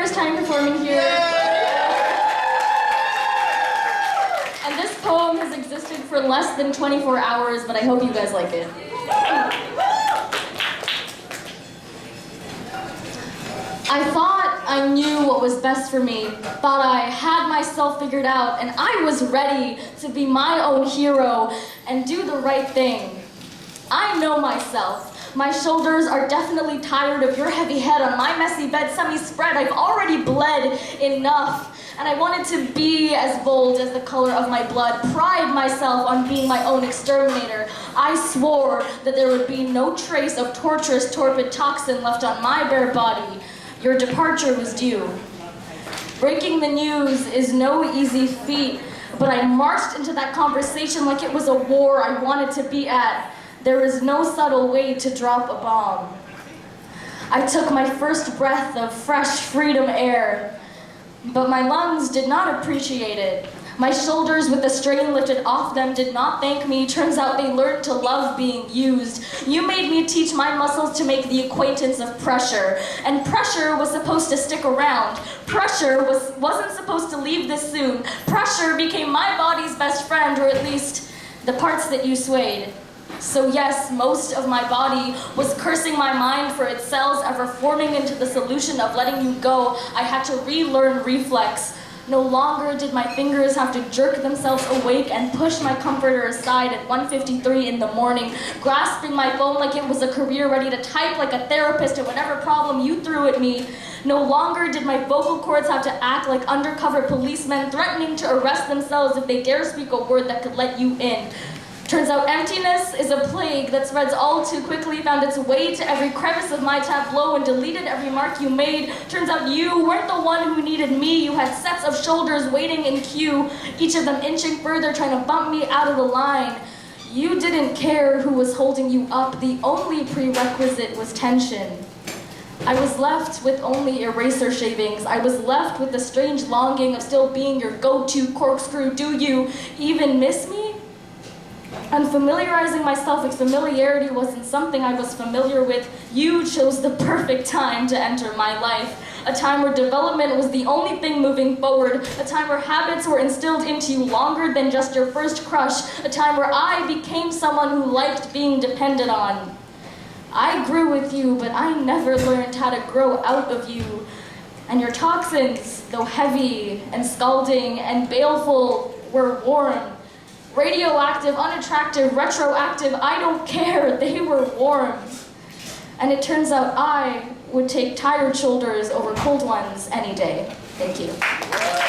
first time performing here. And this poem has existed for less than 24 hours, but I hope you guys like it. I thought I knew what was best for me, thought I had myself figured out, and I was ready to be my own hero and do the right thing. I know myself. My shoulders are definitely tired of your heavy head on my messy bed, semi-spread. I've already bled enough. And I wanted to be as bold as the color of my blood, pride myself on being my own exterminator. I swore that there would be no trace of torturous, torpid toxin left on my bare body. Your departure was due. Breaking the news is no easy feat, but I marched into that conversation like it was a war I wanted to be at. There is no subtle way to drop a bomb. I took my first breath of fresh freedom air, but my lungs did not appreciate it. My shoulders with the strain lifted off them did not thank me. Turns out they learned to love being used. You made me teach my muscles to make the acquaintance of pressure. And pressure was supposed to stick around. Pressure wasn't supposed to leave this soon. Pressure became my body's best friend, or at least the parts that you swayed. So yes, most of my body was cursing my mind for its cells ever forming into the solution of letting you go. I had to relearn reflex. No longer did my fingers have to jerk themselves awake and push my comforter aside at 1:53 in the morning, grasping my phone like it was a career, ready to type like a therapist at whatever problem you threw at me. No longer did my vocal cords have to act like undercover policemen, threatening to arrest themselves if they dare speak a word that could let you in. Turns out emptiness is a plague that spreads all too quickly, found its way to every crevice of my tableau and deleted every mark you made. Turns out you weren't the one who needed me. You had sets of shoulders waiting in queue, each of them inching further, trying to bump me out of the line. You didn't care who was holding you up. The only prerequisite was tension. I was left with only eraser shavings. I was left with the strange longing of still being your go-to corkscrew. Do you even miss me? And familiarizing myself with familiarity wasn't something I was familiar with. You chose the perfect time to enter my life. A time where development was the only thing moving forward. A time where habits were instilled into you longer than just your first crush. A time where I became someone who liked being depended on. I grew with you, but I never learned how to grow out of you. And your toxins, though heavy and scalding and baleful, were warm. Radioactive, unattractive, retroactive, I don't care, they were warm. And it turns out I would take tired shoulders over cold ones any day. Thank you.